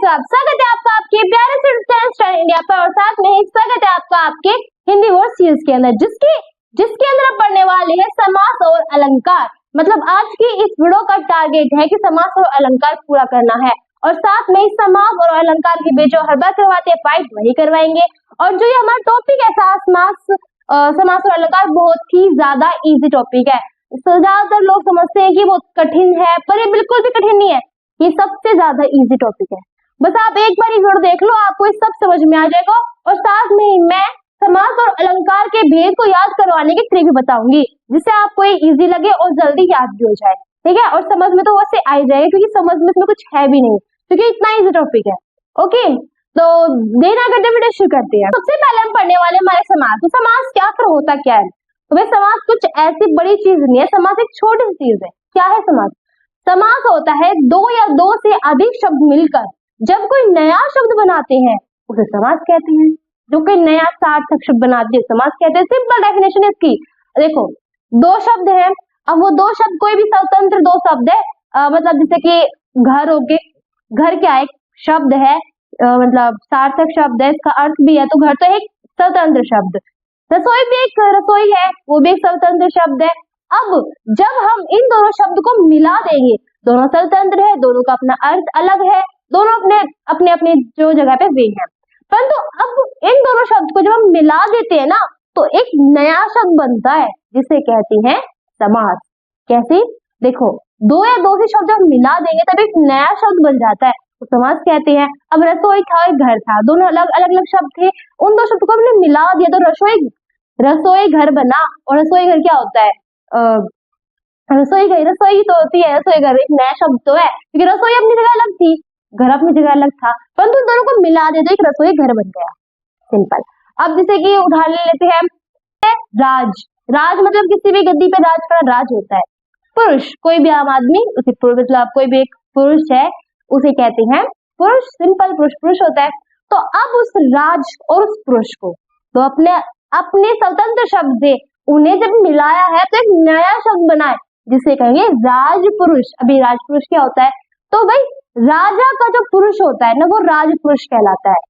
सब, स्वागत है आपका आपके प्यारे से चैनल स्टार इंडिया पर और साथ में स्वागत है आपका आपके हिंदी वर्ड सीरीज के अंदर जिसके अंदर हम पढ़ने वाले हैं समास और अलंकार। मतलब आज की इस वीडियो का टारगेट है कि समास और अलंकार पूरा करना है और साथ में समास और अलंकार के बीच जो हर बार करवाते हैं फाइट वही करवाएंगे। और जो ये हमारा टॉपिक है समास और अलंकार बहुत ही ज्यादा इजी टॉपिक है। ज्यादातर लोग समझते हैं कि बहुत कठिन है, पर ये बिल्कुल भी कठिन नहीं है, ये सबसे ज्यादा इजी टॉपिक है। बस आप एक बार वीडियो देख लो, आपको ये सब समझ में आ जाएगा। और साथ में ही मैं समास और अलंकार के भेद को याद करवाने की ट्रिक भी बताऊंगी, जिससे आपको ये इजी लगे और जल्दी याद भी हो जाए। ठीक है, और समझ में तो वैसे आ ही जाएगा क्योंकि समझ में इसमें कुछ है भी नहीं, क्योंकि इतना इजी टॉपिक है। ओके, तो देर ना करते वीडियो शुरू करते हैं। सबसे पहले हम पढ़ने वाले हमारे समास। तो समास क्या फिर होता क्या है? तो भाई समास कुछ ऐसी बड़ी चीज नहीं है, समास एक छोटी सी चीज है। क्या है समास? समास होता है दो या दो से अधिक शब्द मिलकर जब कोई नया शब्द बनाते हैं उसे समास कहते हैं। जो कोई नया सार्थक शब्द बनाते हैं समास कहते हैं। सिंपल डेफिनेशन है इसकी। देखो, दो शब्द हैं, अब वो दो शब्द कोई भी स्वतंत्र दो शब्द है, मतलब जैसे कि घर हो गए, घर क्या एक शब्द है, मतलब सार्थक शब्द है, इसका अर्थ भी है, तो घर तो एक स्वतंत्र शब्द। रसोई भी एक रसोई है, वो भी एक स्वतंत्र शब्द है। अब जब हम इन दोनों शब्द को मिला देंगे, दोनों स्वतंत्र है, दोनों का अपना अर्थ अलग है, दोनों अपने अपने जो जगह पे वे हैं, परंतु अब इन दोनों शब्द को जब हम मिला देते हैं ना, तो एक नया शब्द बनता है जिसे कहते हैं समास। कैसे? देखो, दो या दो से शब्द हम मिला देंगे तब एक नया शब्द बन जाता है, तो समास कहते हैं। अब रसोई था और घर था, दोनों अलग अलग शब्द थे, उन दो शब्द को हमने मिला दिया तो रसोई घर बना। और रसोई घर क्या होता है? रसोई तो होती है, रसोई घर एक नया शब्द तो है, क्योंकि रसोई अपनी जगह अलग थी, घर अपनी जगह अलग था, परंतु दोनों को मिला दे तो एक रसोई घर बन गया। सिंपल। अब जैसे कि उदाहरण लेते हैं, राज मतलब किसी भी गद्दी पे राज करना राज होता है। पुरुष कोई भी आम आदमी, उसे पुरुष मतलब कोई भी एक पुरुष है उसे कहते हैं पुरुष। सिंपल, पुरुष होता है। तो अब उस राज और उस पुरुष को तो अपने स्वतंत्र शब्द से उन्हें जब मिलाया है तो एक नया शब्द बना है जिसे कहेंगे राजपुरुष। अभी राजपुरुष क्या होता है? तो भाई राजा का जो पुरुष होता है ना, वो राजपुरुष कहलाता है।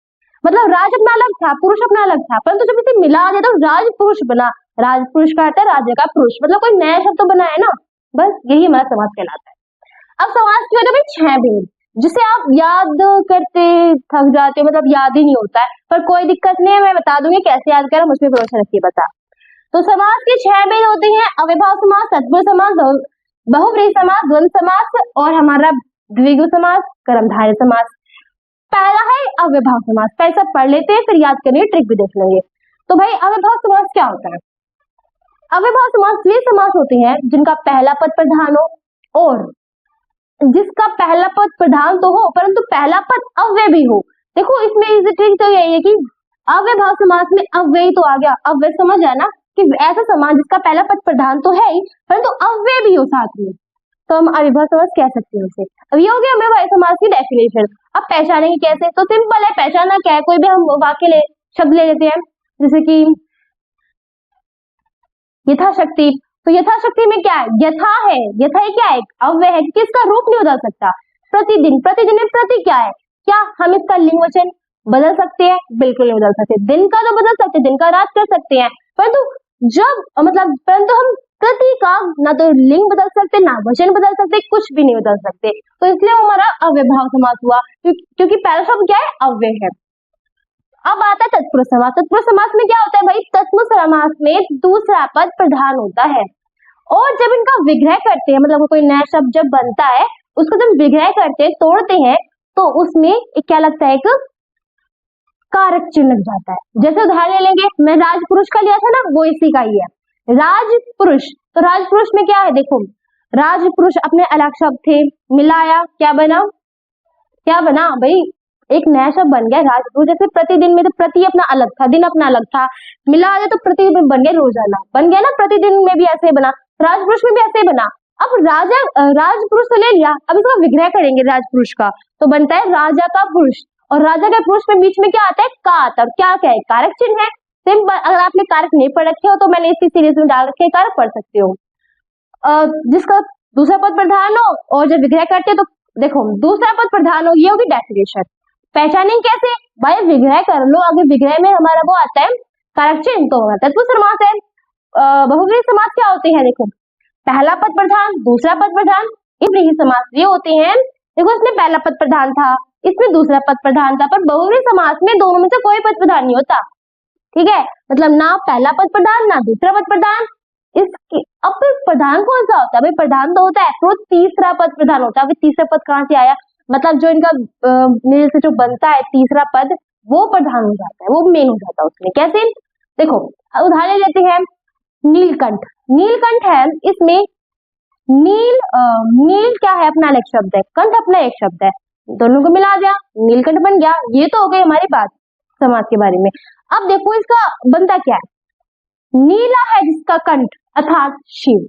मतलब राज अपना अलग था, पुरुष अपना अलग था, परंतु जब इसे मिला दिया तो राजपुरुष बना। राजपुरुष का अर्थ है राजा का पुरुष, मतलब कोई नया शब्द तो बना है ना। बस यही हमारा समास कहलाता है। अब समास की वजह 6 भेद, जिसे आप याद करते थक जाते हो, मतलब याद ही नहीं होता है, पर कोई दिक्कत नहीं है, मैं बता दूंगी कैसे याद करें, मुझ पर भरोसा रखिए। बता, तो समास के 6 भेद होते हैं: अव्ययभाव समास, तत्पुरुष समास, बहुव्रीहि समास, द्वंद्व समास और हमारा द्विगु समास, कर्मधारय समास। पहला है अव्ययभाव समास। पैसा पढ़ लेते हैं, फिर याद करने की ट्रिक भी देख लेंगे। तो भाई अव्ययभाव समास क्या होता है? अव्ययभाव समास वे समास होते हैं जिनका पहला पद प्रधान हो और जिसका पहला पद प्रधान तो हो परंतु पहला पद अव्यय भी हो। देखो, इसमें इजी ट्रिक तो यही है कि अव्ययभाव समास में अव्यय तो आ गया, अव्यय समझ आया ना, कि ऐसा समास जिसका पहला पद प्रधान तो है ही परंतु अव्यय भी हो साथ में, तो हम अव्ययभाव समास कह सकते हैं उसे। अब ये हो गया अव्ययभाव समास की डेफिनेशन। अब पहचानेंगे कैसे? तो सिंपल है, पहचानना क्या है, कोई भी हम वाक्य शब्द ले लेते हैं, जैसे कि यथाशक्ति। तो यथाशक्ति में क्या है? यथा है, यथा ही क्या है? अव्यय है, क्योंकि इसका रूप नहीं बदल सकता। प्रतिदिन, प्रतिदिन में प्रति क्या है? क्या हम इसका लिंग वचन बदल सकते हैं? बिल्कुल नहीं बदल सकते। दिन का तो बदल सकते, दिन का रात कर सकते हैं, परंतु हम प्रति का ना तो लिंग बदल सकते, ना वचन बदल सकते, कुछ भी नहीं बदल सकते। तो इसलिए हमारा अव्ययभाव समास हुआ, क्योंकि पहला शब्द क्या है? अव्यय है। अब आता है तत्पुरुष समास। तत्पुरुष समास में क्या होता है भाई? तत्पुरुष समास में दूसरा पद प्रधान होता है और जब इनका विग्रह करते हैं, मतलब कोई नया शब्द जब बनता है उसको जब विग्रह करते हैं, तोड़ते हैं, तो उसमें क्या लगता है? एक कारक चिन्ह लग जाता है। जैसे उदाहरण ले लेंगे, मैं राजपुरुष का लिया था ना, वो इसी का ही है, राजपुरुष। तो राजपुरुष में क्या है? देखो, राजपुरुष अपने अलग शब्द थे, मिलाया क्या बना भाई? एक नया शब्द बन गया राजपुरुष। जैसे प्रतिदिन में तो प्रति अपना अलग था, दिन अपना अलग था, मिला दिया तो प्रति बन गया रोजाना, बन गया ना। प्रतिदिन में भी ऐसे बना, राजपुरुष में भी ऐसे बना। अब राजपुरुष तो ले लिया, अब इसका विग्रह करेंगे राजपुरुष का, तो बनता है राजा का पुरुष। और राजा के पुरुष में बीच में क्या आता है? का आता है। क्या है? कारक चिन्ह है। सिंपल, अगर आपने कारक नहीं पढ़ रखे हो तो मैंने इसी सीरीज में डाल रखे कारक पढ़ सकते हो। जिसका दूसरा पद प्रधान हो और जब विग्रह करते हो तो देखो दूसरा पद प्रधान हो, ये होगी डेफिनेशन। पहचानेंगे कैसे भाई, विग्रह कर लो, आगे विग्रह में हमारा वो आता है कारक चिन्ह, तो तत्पुरुष समास है। बहुव्रीहि समास क्या होते हैं, देखो पहला पद प्रधान, दूसरा पद प्रधान। व्रीहि समास ये होते हैं, देखो इसमें पहला पद प्रधान था, इसमें दूसरा पद प्रधान था, पर बहुव्रीहि समास में दोनों में से कोई पद प्रधान नहीं होता, ठीक है, मतलब ना पहला पद प्रधान ना दूसरा पद प्रधान। इसकी अब प्रधान कौन सा होता है भाई, प्रधान तो होता है तो तीसरा पद प्रधान होता है। तीसरा पद कहाँ से आया, मतलब जो इनका मेल से जो बनता है तीसरा पद वो प्रधान हो जाता है, वो मेन हो जाता है उसमें। कैसे, देखो उदाहरण लेते हैं, नीलकंठ, नीलकंठ है, इसमें नील क्या है, अपना एक शब्द है, कंठ अपना एक शब्द है, दोनों को मिला दिया नीलकंठ बन गया। ये तो हो गई हमारी बात समास के बारे में। अब देखो इसका बनता क्या है, नीला है जिसका कंठ अर्थात शिव,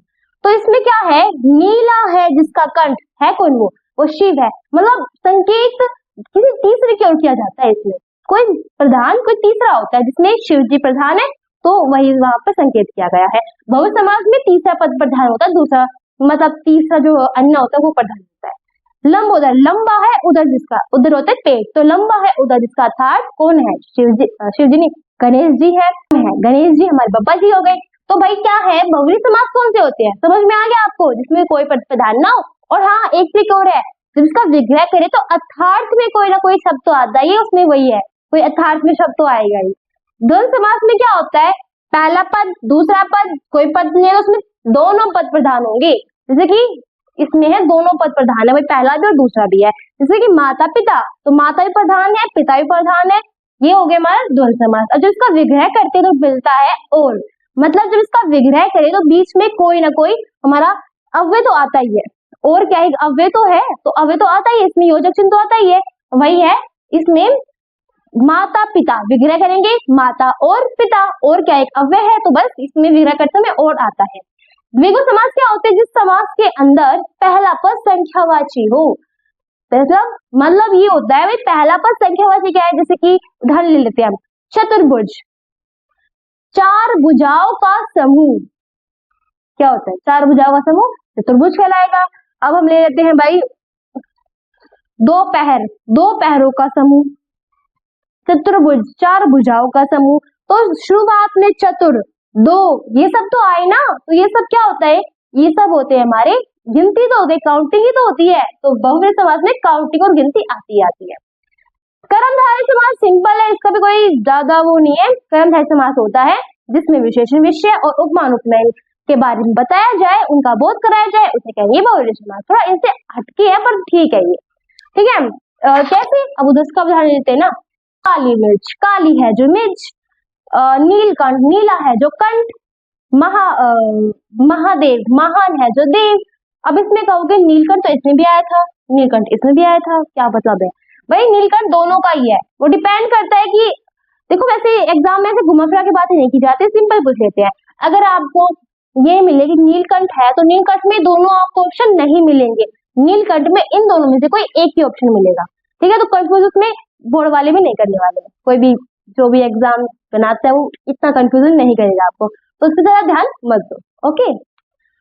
तो इसमें क्या है, नीला है जिसका कंठ है, कौन वो शिव है, मतलब संकेत किसी तीसरे की ओर किया जाता है। इसमें कोई प्रधान कोई तीसरा होता है, जिसमें शिव जी प्रधान है तो वही वहां पर संकेत किया गया है। बहु समास में तीसरा पद प्रधान होता है, दूसरा मतलब तीसरा जो अन्य होता है वो प्रधान होता है। लंबोदर, लंबा है उधर जिसका, उधर होता है पेट, तो लंबा है उधर जिसका अर्थात कौन है, शिव जी नहीं गणेश जी है, गणेश जी हमारे बब्बा जी हो गए। तो भाई क्या है, बहुव्रीहि समास कौन से होते हैं, समझ में आ गया आपको, जिसमें कोई पद प्रधान ना हो। और हाँ एक ट्रिक और है, जब इसका विग्रह करे तो अर्थार्थ में कोई ना कोई शब्द तो आता ही है, उसमें वही है, कोई अर्थार्थ में शब्द तो आएगा ही। द्वंद्व समास में क्या होता है, पहला पद दूसरा पद, कोई पद नहीं है, उसमें दोनों पद प्रधान होंगे, जैसे कि इसमें है दोनों पद प्रधान है भाई, पहला भी और दूसरा भी है। जैसे कि माता पिता, तो माता भी प्रधान है पिता भी प्रधान है, ये हो गया हमारा द्वंद्व समास। और जब इसका विग्रह करते तो मिलता है और, मतलब जब इसका विग्रह करे तो बीच में कोई ना कोई हमारा अव्यय तो आता ही है, और क्या एक अव्यय तो है, तो अव्यय तो आता ही है, इसमें योजक चिन्ह तो आता ही है, वही है इसमें माता पिता, विग्रह करेंगे माता और पिता, और क्या एक अव्यय है, तो बस इसमें विग्रह करते में और आता है। द्विगु समास क्या होते हैं, जिस समास के अंदर पहला पद संख्यावाची हो, मतलब ये होता है भाई पहला पद संख्यावाची क्या है, जैसे कि उदाहरण ले लेते हैं हम, चतुर्भुज, चार भुजाओं का समूह क्या होता है, चार भुजाओं का समूह चतुर्भुज कहलाएगा। अब हम ले लेते हैं भाई दो पैरों का समूह, चतुर्भुज चार भुजाओं का समूह, तो शुरुआत में चतुर दो ये सब तो आए ना, तो ये सब क्या होता है, ये सब होते हैं हमारे गिनती तो होते हैं, काउंटिंग ही तो होती है, तो बहुव्रीहि समास में काउंटिंग और गिनती आती है। कर्मधारय समास सिंपल है, इसका भी कोई ज्यादा वो नहीं है। कर्मधारय समास होता है जिसमें विशेषण विषय और उपमान उपनयन के बारे में बताया जाए, उनका बोध कराया जाए, उसे कहेंगे बहुव्रीहि समास। थोड़ा इनसे हटके है पर ठीक है ये, ठीक है। कैसे, अब उधर का उदाहरण लेते हैं ना, काली मिर्च, काली है जो मिर्च, नीलकंठ, नीला है जो कंठ, महादेव, महान है जो देव। अब इसमें कहोगे नीलकंठ तो इसमें भी आया था, नीलकंठ इसमें भी आया था, क्या मतलब है भाई, नीलकंठ दोनों का ही है, वो डिपेंड करता है कि देखो वैसे एग्जाम में से घुमा फिरा के बातें नहीं की जाती, सिंपल पूछ लेते हैं। अगर आपको ये मिले कि नीलकंठ है, तो नीलकंठ में दोनों आपको ऑप्शन नहीं मिलेंगे, नीलकंठ में इन दोनों में से कोई एक ही ऑप्शन मिलेगा, ठीक है। तो कंफ्यूज उसमें बोर्ड वाले भी नहीं करने वाले, कोई भी जो भी एग्जाम बनाता है वो इतना कंफ्यूजन नहीं करेगा आपको, तो उससे ज्यादा ध्यान मत दो, ओके।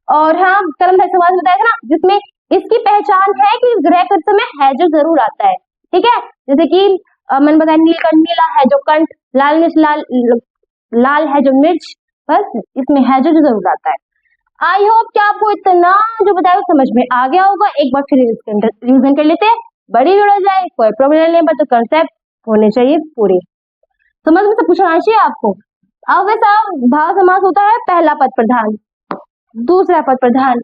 और हाँ कर्मधारय समास बताया था ना, जिसमें इसकी पहचान है कि ग्रह करते समय है जो जरूर आता है, ठीक है। जैसे कि मैंने बताया नीलकंठ, नीला है जो कंठ, लाल मिर्च, लाल है जो मिर्च, बस इसमें है जो जरूर आता है। आई होप कि आपको इतना जो बताया समझ में आ गया होगा। एक बार फिर रिविजन कर लेते हैं, बड़ी जोड़ा जाए कोई प्रॉब्लम नहीं, बट कंसेप्ट होने चाहिए पूरे समझ में, सब पूछना चाहिए आपको। अब वैसा भाव समास होता है पहला पद प्रधान दूसरा पद प्रधान,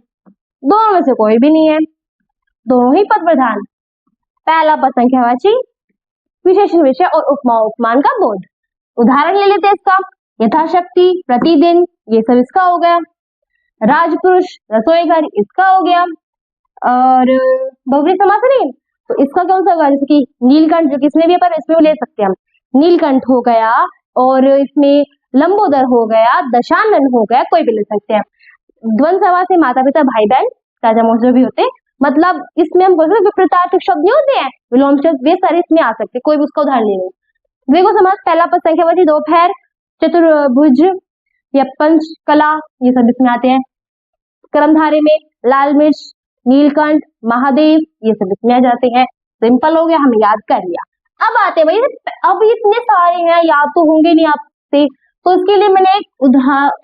दोनों में से कोई भी नहीं है, दोनों ही पद प्रधान, पहला पद संख्यावाची, विशेषण विषय और उपमा उपमान का बोध। उदाहरण ले लेते हैं इसका, यथाशक्ति, प्रतिदिन, ये सब इसका हो गया। राजपुरुष, रसोई घर, इसका हो गया। और बहुव्रीहि समास नहीं, तो इसका कौन सा होगा, जैसे कि नीलकंठ, जो किसमें भी है पर इसमें भी ले सकते हैं हम, नीलकंठ हो गया, और इसमें लंबोदर हो गया, दशानन हो गया, कोई भी ले सकते हैं। द्वंद्व समास से माता पिता भाई बहन चाचा मौसा जो भी होते, मतलब इसमें हम बोलते हैं विपरीतार्थक शब्द नहीं होते हैं, विलोम शब्द, वे सारे इसमें आ सकते, कोई भी उसका उदाहरण ले लो। द्विगु समास पहला पद संख्यावाची, दोपहर, चतुर्भुज या पंचकला, ये सब इसमें आते हैं। कर्मधारय में लाल मिर्च, नीलकंठ, महादेव, ये सब इसमें आ जाते हैं। सिंपल हो गया, हमें याद कर लिया। अब आते भाई, अब इतने सारे हैं, याद तो होंगे नहीं आपसे, तो उसके लिए मैंने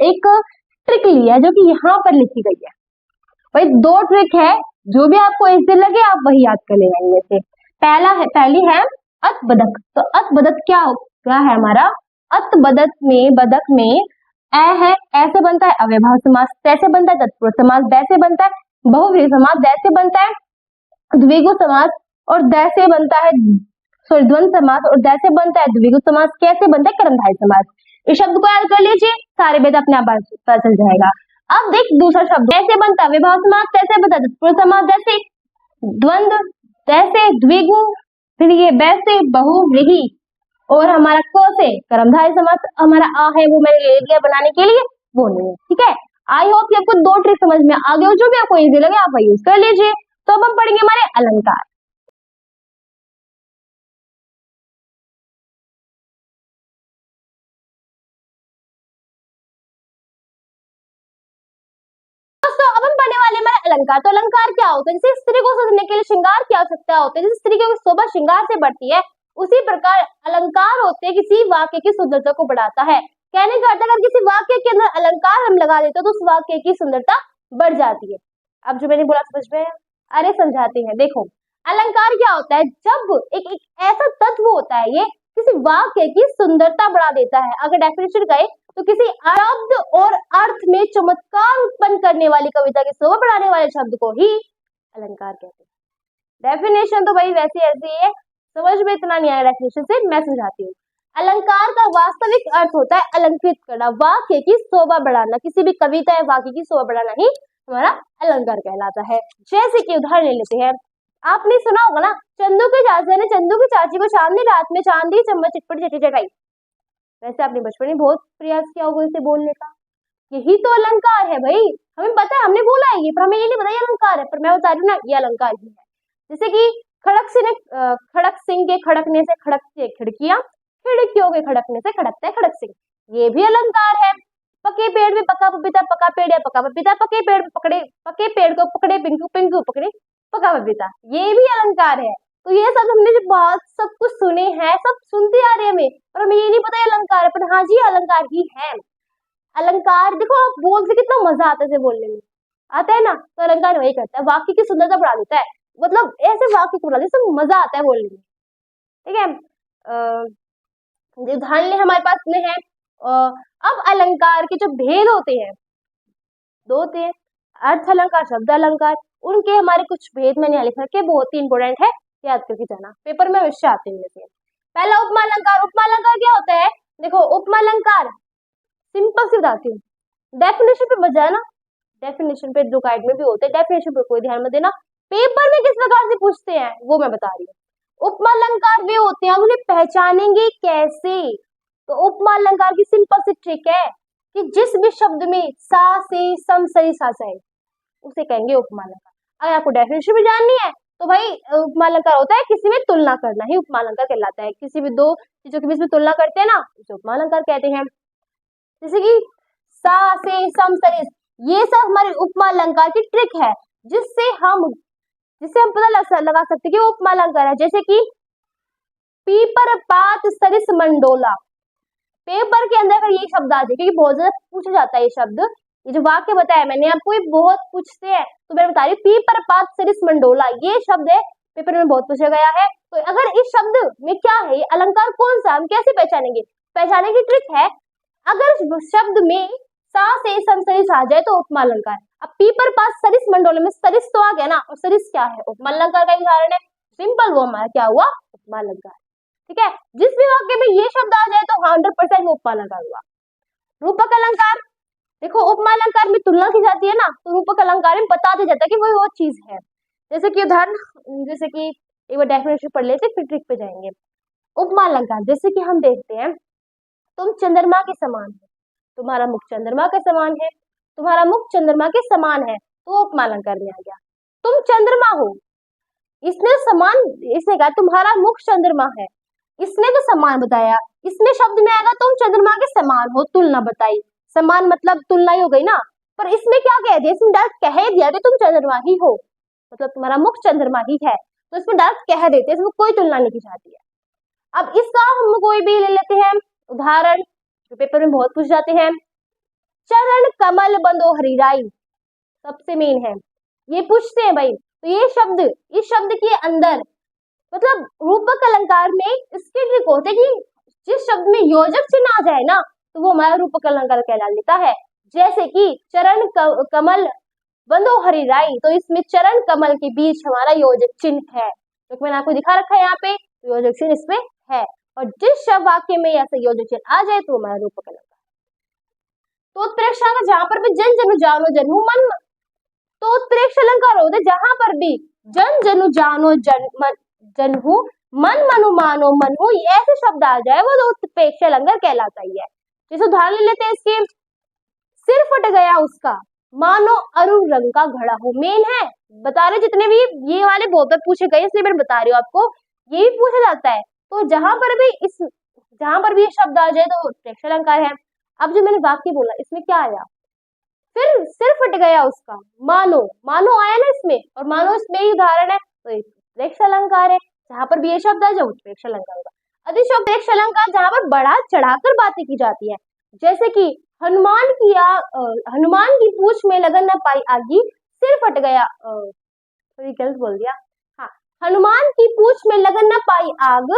एक ट्रिक ली है जो कि यहाँ पर लिखी गई है। भाई दो ट्रिक है, जो भी आपको इजी लगे आप वही याद कर लेना इनमें से। पहली है अत बदक। तो अत बदक क्या है हमारा? अत बदक में ए है, ऐसे बनता है अव्ययभाव समास, तैसे बनता है तत्पुरुष समास, दैसे बनता है बहुव्रीहि समास, दैसे बनता है द्विगु समास, और दैसे बनता है द्वंद्व समास, और दैसे बनता है द्विगु समास, कैसे बनता है कर्मधारय समास। इस शब्द को याद कर लीजिए, सारे वेद अपने आप पता चल जाएगा। अब देख दूसरा शब्द, कैसे बनता है विभाव समास, कैसे बनता है तत्पुरुष समास, जैसे द्वंद्व, जैसे द्विगु, फिर ये वैसे बहुव्रीहि, और हमारा क से कर्मधारय समास। हमारा आ है वो मैंने ले लिया बनाने के लिए, वो नहीं है, ठीक है। आई होप कि आपको दो ट्रिक समझ में आ गए हो, जो भी आपको इजी लगे आप वही यूज कर लीजिए। तो अब हम पढ़ेंगे हमारे अलंकार। दोस्तों अब हम पढ़ने वाले हमारे अलंकार। तो अलंकार क्या होता है? जैसे स्त्री को सजने के लिए श्रृंगार की आवश्यकता होती है, जैसे स्त्री की शोभा श्रृंगार से बढ़ती है, उसी प्रकार अलंकार होते हैं किसी वाक्य की सुंदरता को बढ़ाता है। कहने का अर्थ अगर किसी वाक्य के अंदर अलंकार हम लगा देते हैं तो उस वाक्य की सुंदरता बढ़ जाती है। अब जो मैंने बोला समझ में आया? अरे समझाते हैं, देखो अलंकार क्या होता है? जब एक ऐसा तत्व होता है ये किसी वाक्य की सुंदरता बढ़ा देता है। अगर डेफिनेशन कहे तो किसी शब्द और अर्थ में चमत्कार उत्पन्न करने वाली कविता की शोभा बढ़ाने वाले शब्द को ही अलंकार कहते हैं। डेफिनेशन तो भाई वैसी ऐसी है, समझ में इतना नहीं आया डेफिनेशन से, मैं समझाती हूँ। अलंकार का वास्तविक अर्थ होता है अलंकृत करना, वाक्य की शोभा बढ़ाना। किसी भी कविता या वाक्य की शोभा बढ़ाना ही हमारा अलंकार कहलाता है। जैसे कि उदाहरण ले लेते हैं, आपने सुना होगा ना, चंदू की चाची ने चंदू की चाची को चांदनी रात में चांदी चम्मच चिटपटी चटी चटाई। वैसे आपने बचपन में बहुत प्रयास किया होगा इसे बोलने का। यही तो अलंकार है भाई, हमें पता है, हमने बोला है ये, पर हमें ये नहीं पता ये अलंकार है, पर मैं बता रही हूँ ना ये अलंकार ही है। जैसे कि खड़क सिंह के खड़कने से खड़कती है खिड़कियां, खिड़कियों के खड़कने से खड़कता है खड़क सिंह, ये भी अलंकार है। पके पेड़ में पका पपीता, पका पेड़ या पका पपीता, पके पेड़ को पकड़े पिंकू, पिंकू पकड़े पका पपीता, ये भी अलंकार है। तो ये सब हमने जो बहुत सब कुछ सुने हैं, सब सुनते आ रहे हैं हमें, और हमें ये नहीं पता ये अलंकार है, पर हाँ जी अलंकार ही है। अलंकार देखो आप बोलते कितना मजा आता है बोलने में, आता है ना, तो अलंकार वही करता है, वाक्य की सुंदरता बढ़ा देता है, मतलब ऐसे वाक्य को बढ़ा देता है, मजा आता है बोलने में, ठीक है। उदाहरण हमारे पास में है। अब अलंकार के जो भेद होते हैं, दो होते हैं, अर्थ अलंकार, शब्द अलंकार, उनके हमारे कुछ भेद मैंने लिख रखे, बहुत ही इंपॉर्टेंट है, याद करके जाना, पेपर में अवश्य आते हैं। पहला उपमा अलंकार। उपमा अलंकार क्या होता है? देखो उपमा अलंकार सिंपल से बताती हूँ, डेफिनेशन पे बजाय ना, डेफिनेशन पे जो गाइड में भी होते हैं, डेफिनेशन पे कोई ध्यान मत देना, पेपर में किस प्रकार से पूछते हैं वो मैं बता रही हूँ। उपमा अलंकार वे होते हैं, आप उन्हें पहचानेंगे कैसे? तो उपमा अलंकार की सिंपल सी ट्रिक है कि जिस भी शब्द में सा से सम सरी सा है उसे कहेंगे उपमा अलंकार। अगर आपको डेफिनेशन भी जाननी है तो भाई उपमा अलंकार होता है किसी में तुलना करना ही उपमा अलंकार कहलाता है। किसी भी दो चीजों के बीच में तुलना करते हैं ना, उसे उपमा अलंकार कहते हैं। जैसे कि सा से सम सरिस, ये सब हमारे उपमा अलंकार की ट्रिक है, जिससे हम पता लगा सकते कि वो उपमा अलंकार है। जैसे कि पीपर पात सरिस मंडोला, पेपर के अंदर अगर ये शब्द आ जाए, क्योंकि बहुत ज्यादा पूछा जाता है ये शब्द, ये जो वाक्य बताया मैंने आपको ये बहुत पूछते हैं, तो मैं बता रही हूँ पीपर पात सरिस मंडोला, ये शब्द है पेपर में बहुत पूछा गया है। तो अगर इस शब्द में क्या है, ये अलंकार कौन सा, हम कैसे पहचानेंगे? पहचाने की ट्रिक है, अगर शब्द में सा से सम सरिस आ जाए तो उपमा अलंकार। अब पीपर पास सरिस मंडोले में सरिस तो आ गया ना, और सरिस क्या है? उपमा अलंकार का उदाहरण है, सिंपल, वो हमारा क्या हुआ? उपमा अलंकार, ठीक है। जिस भी वाक्य में ये शब्द आ जाए तो 100% वो उपमा अलंकार हुआ। रूपक अलंकार, देखो उपमा अलंकार में तुलना की जाती है ना, तो रूपक अलंकार में बता दिया जाता है कि वो चीज है। जैसे कि उदाहरण, जैसे कि एक बार डेफिनेशन पढ़ लेते फिर ट्रिक पे जाएंगे। उपमा अलंकार, जैसे कि हम देखते हैं, तुम चंद्रमा के समान है, तुम्हारा मुख चंद्रमा के समान है, तुम्हारा मुख चंद्रमा के समान है, तो उपमा अलंकार में आ गया। तुम चंद्रमा हो, इसने कहा तुम्हारा मुख चंद्रमा है, इसने तो समान बताया, इसमें शब्द में आएगा तुम चंद्रमा के समान हो, तुलना बताई, समान मतलब तुलना ही हो गई ना, पर इसमें क्या कह दिया? इसमें डायरेक्ट कह दिया कि तुम चंद्रमा ही हो, मतलब तुम्हारा मुख चंद्रमा ही है, तो इसमें डायरेक्ट कह देते, इसमें कोई तुलना नहीं की जाती है। अब इसका हम कोई भी ले लेते हैं उदाहरण जो पेपर में बहुत पूछ जाते हैं। चरण कमल बंदो हरिराई सबसे मेन है, ये पूछते हैं भाई। तो ये शब्द, इस शब्द के अंदर मतलब रूपक अलंकार में इसके ट्रिक होते कि जिस शब्द में योजक चिन्ह आ जाए ना तो वो हमारा रूपक अलंकार कहला लेता है। जैसे कि चरण कमल बंदो हरिराई, तो इसमें चरण कमल के बीच हमारा योजक चिन्ह है, तो मैंने आपको दिखा रखा है यहाँ पे, तो योजक चिन्ह इसमें है। और जिस शब्द वाक्य में ऐसा योजक चिन्ह आ जाए तो हमारा रूपक अलंकार। तो उत्प्रेक्ष अलंकार जहां पर भी जन जनु जानो जन्मु मन, तो उत्प्रेक्ष अलंकार होते जहां पर भी जन जनु जानो जनहु मन मनु मानो मनहु ऐसे शब्द आ जाए वो तो उत्प्रेक्ष अलंकार कहलाता ही है। जैसे उदाहरण ले लेते हैं इसके, सिर फट गया उसका मानो अरुण रंग का घड़ा हो, मेन है बता रहे जितने भी ये वाले बहुत बार पूछे गए इसलिए मैं बता रही हूँ आपको, ये भी पूछा जाता है। तो जहां पर भी ये शब्द आ जाए तो उत्प्रेक्ष अलंकार है। अब जो मैंने वाक्य बोला इसमें क्या आया, फिर सिर फट गया उसका, मानो, मानो आया ना इसमें, और मानो इसमें ही उदाहरण है तो उत्प्रेक्ष अलंकार है। जहां पर भी ये शब्द आ जाए उत्प्रेक्ष अलंकार होगा। अतिशयोक्ति अलंकार जहां पर बढ़ा चढ़ाकर बातें की जाती है, जैसे कि हनुमान की पूंछ में लगन न पाई आगी, सिर फट गया, गलत बोल दिया, हाँ, हनुमान की पूंछ में लगन न पाई आग,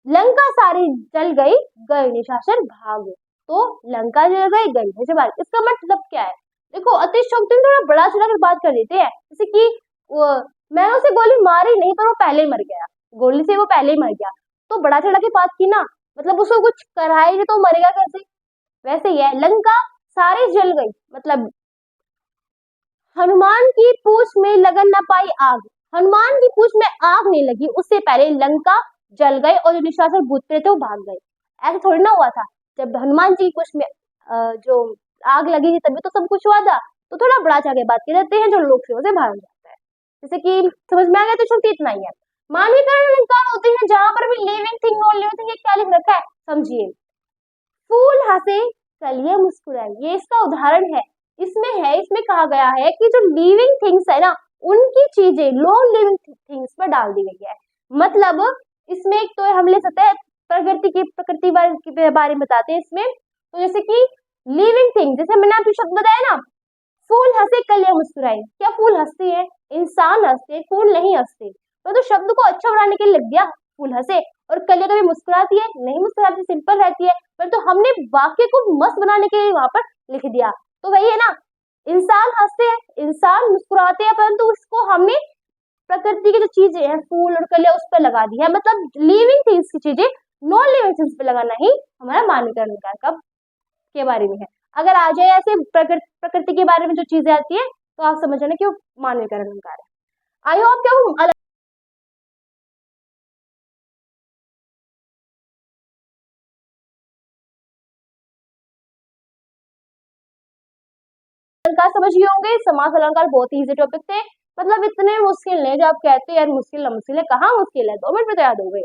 लंका सारी जल गई, गए निशाचर भाग। तो लंका जल गई, गई निशाचर भाग, इसका मतलब क्या है? देखो अतिशयोक्ति में थोड़ा बड़ा चढ़ाकर बात कर देते हैं, जैसे कि मैंने उसे गोली मारी नहीं पर वो पहले ही मर गया, गोली से वो पहले ही मर गया, तो बड़ा चढ़ा के बात की ना, मतलब उसको कुछ कराएगी तो मरेगा कैसे, वैसे ही है। लंका सारी जल गई मतलब हनुमान की पूंछ में लगन न पाई आग, हनुमान की पूंछ में आग नहीं लगी उससे पहले लंका जल गए और जो निशाचर भूत प्रेत थे वो भाग गए। ऐसा थोड़ी ना हुआ था, जब हनुमान जी की पूंछ में जो आग लगी थी तभी तो सब कुछ हुआ था। तो थोड़ा बड़ा चढ़ा के बात की जाते हैं जो लोग से भाग जाता है, जैसे कि समझ में आ गया, तो शक्ति इतना ही है। मानवीकरण अलंकार होते हैं जहां पर भी living thing non living thing क्या लिख रखा है समझिए, फूल हंसे कलियां मुस्कुराए, ये इसका उदाहरण है। इसमें कहा गया है कि जो लिविंग थिंग्स है ना उनकी चीजें नॉन लिविंग थिंग्स पर डाल दी गई है। मतलब इसमें एक तो हम ले सकते हैं प्रकृति के बारे में बताते हैं इसमें, तो जैसे कि लिविंग थिंग, जैसे मैंने आपको शब्द बताया ना, फूल हंसे कलियां मुस्कुराए, क्या फूल हंसते हैं? इंसान हंसते हैं, फूल नहीं हंसते। तो शब्द को अच्छा बनाने के लिए लिख दिया फूल हंसे, और कलियां कभी मुस्कुराती है? नहीं मुस्कुराती, सिंपल रहती है, पर तो हमने वाक्य को मस्त बनाने के लिए वहां पर लिख दिया। तो वही है ना, इंसान हंसते हैं, इंसान मुस्कुराते हैं, परंतु उसको हमने प्रकृति की जो चीजें हैं फूल और कलियां उस पर लगा दी है। मतलब लिविंग थिंग्स की चीजें नॉन लिविंग थिंग्स पे लगाना ही हमारा मानवीकरण अलंकार के बारे में है। अगर आ जाए ऐसे प्रकृति के बारे में जो चीजें आती है तो आप समझ जाना कि मानवीकरण अलंकार है। आई होप क्या अलंकार समझ गए होंगे। समास अलंकार बहुत ही इजी टॉपिक थे, मतलब इतने मुश्किल नहीं जो आप कहते हैं यार मुश्किल ना मुश्किल है, कहाँ मुश्किल है, 2 मिनट में तो याद हो गए,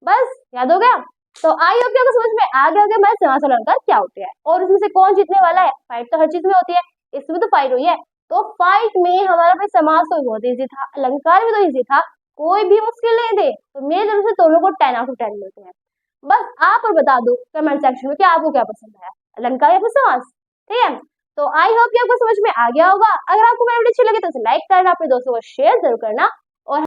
बस याद हो गया। तो आई होप आपको समझ में आ गया होगा मैं समास अलंकार क्या होते हैं और इसमें से कौन जीतने वाला है। फाइट तो हर चीज में होती है, इसमें तो फाइट हुई है, तो फाइट में हमारा भाई समास तो बहुत इजी था, अलंकार भी तो इजी था, कोई भी मुश्किल नहीं थे। तो मेरी तरफ से दोनों को 10 आउट ऑफ 10 मिलते हैं। बस आप और बता दो कमेंट सेक्शन में कि आपको क्या पसंद आया, अलंकार या फिर समास, ठीक है। तो आई होप कि आपको समझ में आ गया होगा। अगर आपको मेरी वीडियो अच्छी लगी तो उसे लाइक करना, अपने दोस्तों को शेयर जरूर करना